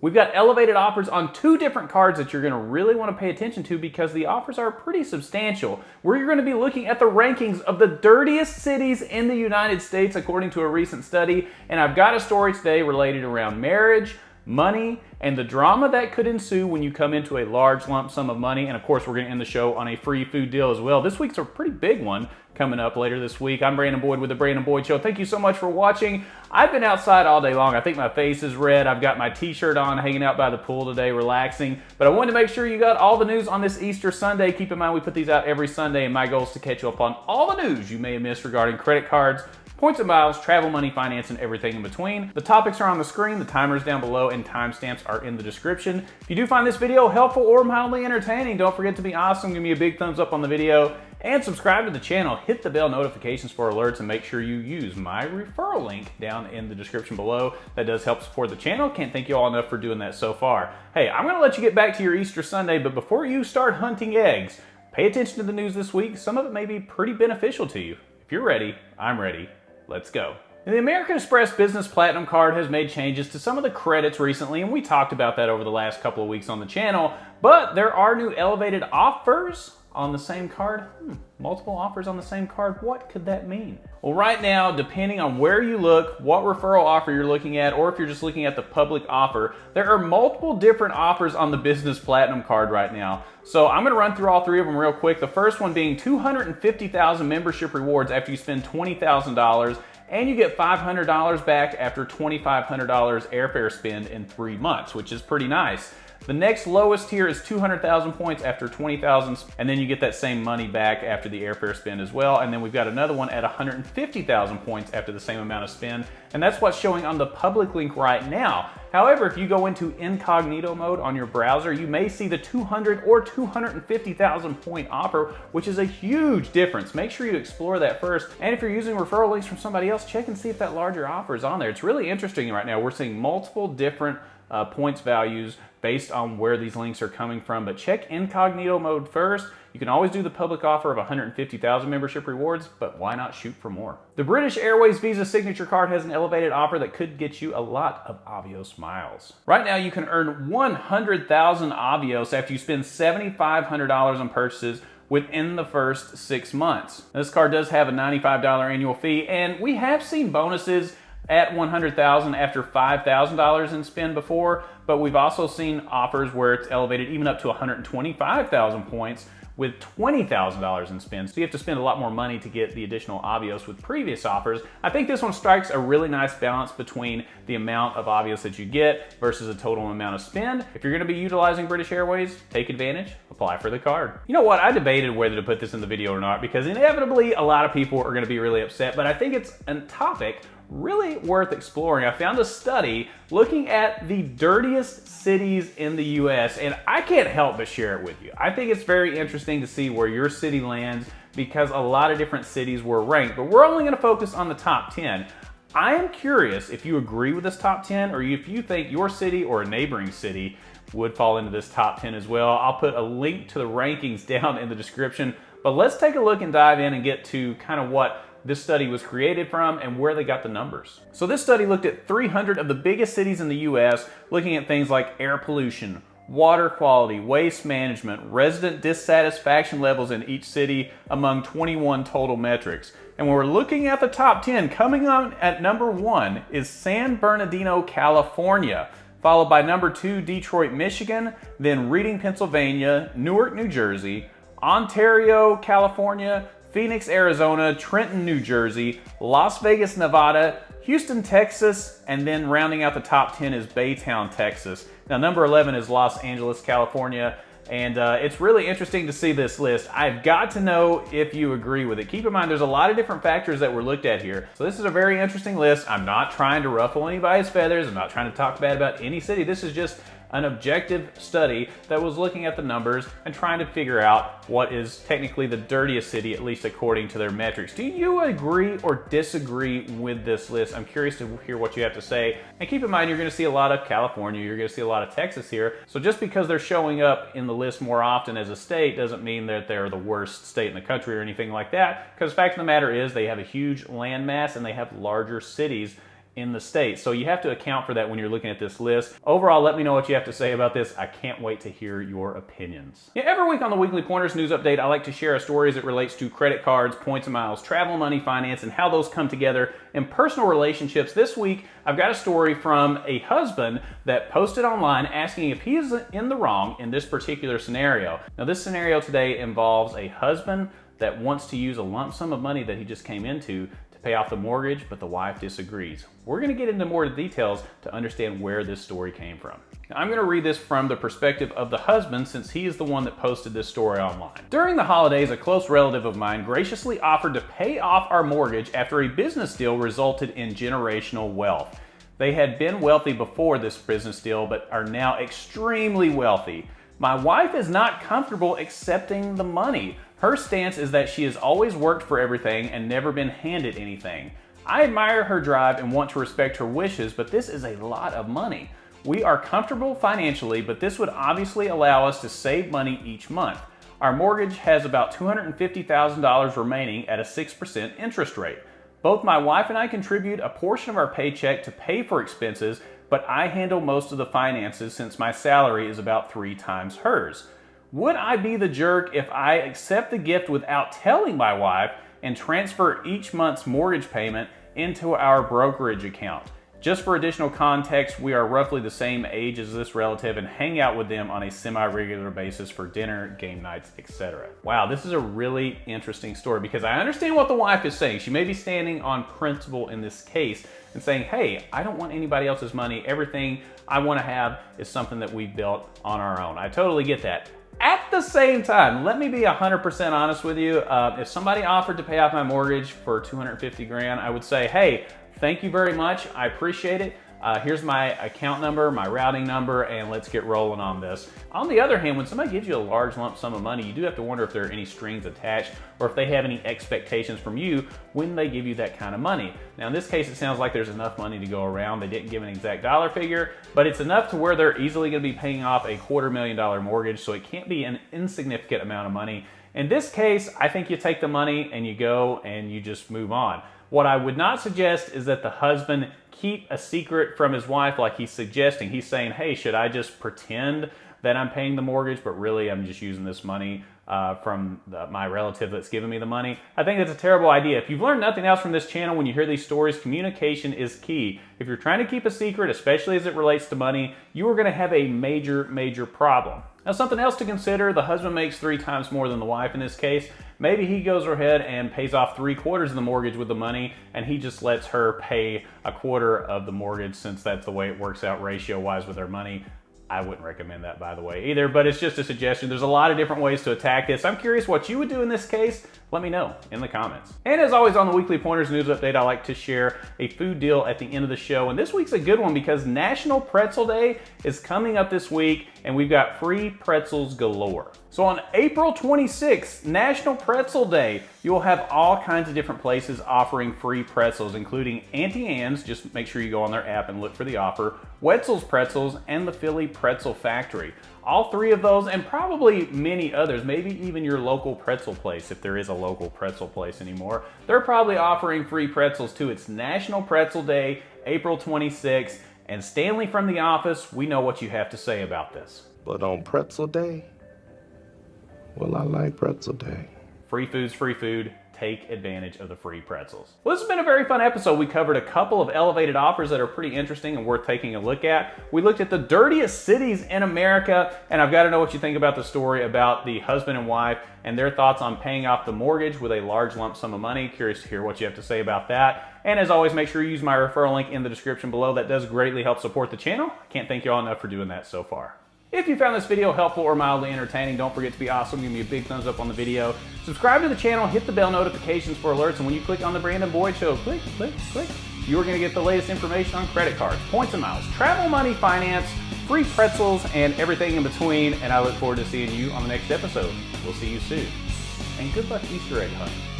We've got elevated offers on 2 different cards that you're going to really want to pay attention to because the offers are pretty substantial. We're going to be looking at the rankings of the dirtiest cities in the United States according to a recent study, and I've got a story today related around marriage, money, and the drama that could ensue when you come into a large lump sum of money. And of course, we're going to end the show on a free food deal as well. This week's a pretty big one coming up later this week. I'm Brandon Boyd with The Brandon Boyd Show. Thank you so much for watching. I've been outside all day long. I think my face is red. I've got my t-shirt on, hanging out by the pool today, relaxing. But I wanted to make sure you got all the news on this Easter Sunday. Keep in mind, we put these out every Sunday, and my goal is to catch you up on all the news you may have missed regarding credit cards, points and miles, travel, money, finance, and everything in between. The topics are on the screen, the timer's down below, and timestamps are in the description. If you do find this video helpful or mildly entertaining, don't forget to be awesome. Give me a big thumbs up on the video and subscribe to the channel. Hit the bell notifications for alerts and make sure you use my referral link down in the description below. That does help support the channel. Can't thank you all enough for doing that so far. Hey, I'm gonna let you get back to your Easter Sunday, but before you start hunting eggs, pay attention to the news this week. Some of it may be pretty beneficial to you. If you're ready, I'm ready. Let's go. The American Express Business Platinum Card has made changes to some of the credits recently, and we talked about that over the last couple of weeks on the channel, but there are new elevated offers on the same card. Multiple offers on the same card. What could that mean? Well, right now, depending on where you look, what referral offer you're looking at, or if you're just looking at the public offer, there are multiple different offers on the Business Platinum Card right now. So I'm gonna run through all 3 of them real quick. The first one being 250,000 membership rewards after you spend $20,000, and you get $500 back after $2,500 airfare spend in 3 months, which is pretty nice. The next lowest tier is 200,000 points after 20,000, and then you get that same money back after the airfare spend as well. And then we've got another one at 150,000 points after the same amount of spend, and that's what's showing on the public link right now. However, if you go into incognito mode on your browser, you may see the 200 or 250,000 point offer, which is a huge difference. Make sure you explore that first. And if you're using referral links from somebody else, check and see if that larger offer is on there. It's really interesting right now. We're seeing multiple different points values based on where these links are coming from, but check incognito mode first. You can always do the public offer of 150,000 membership rewards, but why not shoot for more? The British Airways Visa Signature Card has an elevated offer that could get you a lot of Avios miles. Right now, you can earn 100,000 Avios after you spend $7,500 on purchases within the first 6 months. This card does have a $95 annual fee, and we have seen bonuses at 100,000 after $5,000 in spend before, but we've also seen offers where it's elevated even up to 125,000 points with $20,000 in spend. So you have to spend a lot more money to get the additional Avios with previous offers. I think this one strikes a really nice balance between the amount of Avios that you get versus the total amount of spend. If you're gonna be utilizing British Airways, take advantage, apply for the card. You know what, I debated whether to put this in the video or not because inevitably a lot of people are gonna be really upset, but I think it's a topic really worth exploring. I found a study looking at the dirtiest cities in the US, and I can't help but share it with you. I think it's very interesting to see where your city lands because a lot of different cities were ranked, but we're only gonna focus on the top 10. I am curious if you agree with this top 10 or if you think your city or a neighboring city would fall into this top 10 as well. I'll put a link to the rankings down in the description, but let's take a look and dive in and get to kind of what this study was created from and where they got the numbers. So this study looked at 300 of the biggest cities in the US, looking at things like air pollution, water quality, waste management, resident dissatisfaction levels in each city among 21 total metrics. And when we're looking at the top 10, coming on at number 1 is San Bernardino, California, followed by number 2, Detroit, Michigan, then Reading, Pennsylvania, Newark, New Jersey, Ontario, California, Phoenix, Arizona, Trenton, New Jersey, Las Vegas, Nevada, Houston, Texas, and then rounding out the top 10 is Baytown, Texas. Now, number 11 is Los Angeles, California, and it's really interesting to see this list. I've got to know if you agree with it. Keep in mind, there's a lot of different factors that were looked at here. So this is a very interesting list. I'm not trying to ruffle anybody's feathers. I'm not trying to talk bad about any city. This is just an objective study that was looking at the numbers and trying to figure out what is technically the dirtiest city, at least according to their metrics. Do you agree or disagree with this list? I'm curious to hear what you have to say. And keep in mind, you're gonna see a lot of California, you're gonna see a lot of Texas here. So just because they're showing up in the list more often as a state doesn't mean that they're the worst state in the country or anything like that. Because the fact of the matter is they have a huge landmass and they have larger cities in the state. So you have to account for that when you're looking at this list. Overall, let me know what you have to say about this. I can't wait to hear your opinions. Yeah, every week on the Weekly Pointers News Update, I like to share a story as it relates to credit cards, points and miles, travel, money, finance, and how those come together in personal relationships. This week, I've got a story from a husband that posted online asking if he is in the wrong in this particular scenario. Now, this scenario today involves a husband that wants to use a lump sum of money that he just came into to pay off the mortgage, but the wife disagrees. We're going to get into more details to understand where this story came from. Now, I'm going to read this from the perspective of the husband since he is the one that posted this story online. During the holidays, a close relative of mine graciously offered to pay off our mortgage after a business deal resulted in generational wealth. They had been wealthy before this business deal, but are now extremely wealthy. My wife is not comfortable accepting the money. Her stance is that she has always worked for everything and never been handed anything. I admire her drive and want to respect her wishes, but this is a lot of money. We are comfortable financially, but this would obviously allow us to save money each month. Our mortgage has about $250,000 remaining at a 6% interest rate. Both my wife and I contribute a portion of our paycheck to pay for expenses, but I handle most of the finances since my salary is about 3 times hers. Would I be the jerk if I accept the gift without telling my wife and transfer each month's mortgage payment into our brokerage account? Just for additional context, we are roughly the same age as this relative and hang out with them on a semi-regular basis for dinner, game nights, etc. Wow, this is a really interesting story because I understand what the wife is saying. She may be standing on principle in this case and saying, hey, I don't want anybody else's money. Everything I want to have is something that we built on our own. I totally get that. At the same time, let me be 100% honest with you. If somebody offered to pay off my mortgage for 250 grand, I would say, hey, thank you very much. I appreciate it. Here's my account number, my routing number, and let's get rolling on this. On the other hand, when somebody gives you a large lump sum of money, you do have to wonder if there are any strings attached or if they have any expectations from you when they give you that kind of money. Now, in this case, it sounds like there's enough money to go around. They didn't give an exact dollar figure, but it's enough to where they're easily going to be paying off a $250,000 mortgage, so it can't be an insignificant amount of money. In this case, I think you take the money and you go and you just move on. What I would not suggest is that the husband keep a secret from his wife like he's suggesting. He's saying, hey, should I just pretend that I'm paying the mortgage, but really I'm just using this money from my relative that's giving me the money? I think that's a terrible idea. If you've learned nothing else from this channel when you hear these stories, communication is key. If you're trying to keep a secret, especially as it relates to money, you are going to have a major problem. Now, something else to consider, the husband makes 3 times more than the wife in this case. Maybe he goes ahead and pays off 3/4 of the mortgage with the money, and he just lets her pay 1/4 of the mortgage since that's the way it works out ratio-wise with their money. I wouldn't recommend that, by the way, either, but it's just a suggestion. There's a lot of different ways to attack this. I'm curious what you would do in this case. Let me know in the comments. And as always on the Weekly Pointers News Update, I like to share a food deal at the end of the show. And this week's a good one because National Pretzel Day is coming up this week, and we've got free pretzels galore. So on April 26th, National Pretzel Day, you'll have all kinds of different places offering free pretzels, including Auntie Anne's, just make sure you go on their app and look for the offer, Wetzel's Pretzels, and the Philly Pretzel Factory. All 3 of those, and probably many others, maybe even your local pretzel place, if there is a local pretzel place anymore, they're probably offering free pretzels too. It's National Pretzel Day, April 26th, and Stanley from The Office, we know what you have to say about this. But on Pretzel Day, well, I like Pretzel Day. Free food's free food. Take advantage of the free pretzels. Well, this has been a very fun episode. We covered a couple of elevated offers that are pretty interesting and worth taking a look at. We looked at the dirtiest cities in America, and I've got to know what you think about the story about the husband and wife and their thoughts on paying off the mortgage with a large lump sum of money. Curious to hear what you have to say about that. And as always, make sure you use my referral link in the description below. That does greatly help support the channel. I can't thank you all enough for doing that so far. If you found this video helpful or mildly entertaining, don't forget to be awesome. Give me a big thumbs up on the video. Subscribe to the channel, hit the bell notifications for alerts, and when you click on the Brandon Boyd Show, click, you are going to get the latest information on credit cards, points and miles, travel, money, finance, free pretzels, and everything in between. And I look forward to seeing you on the next episode. We'll see you soon. And good luck Easter egg hunting.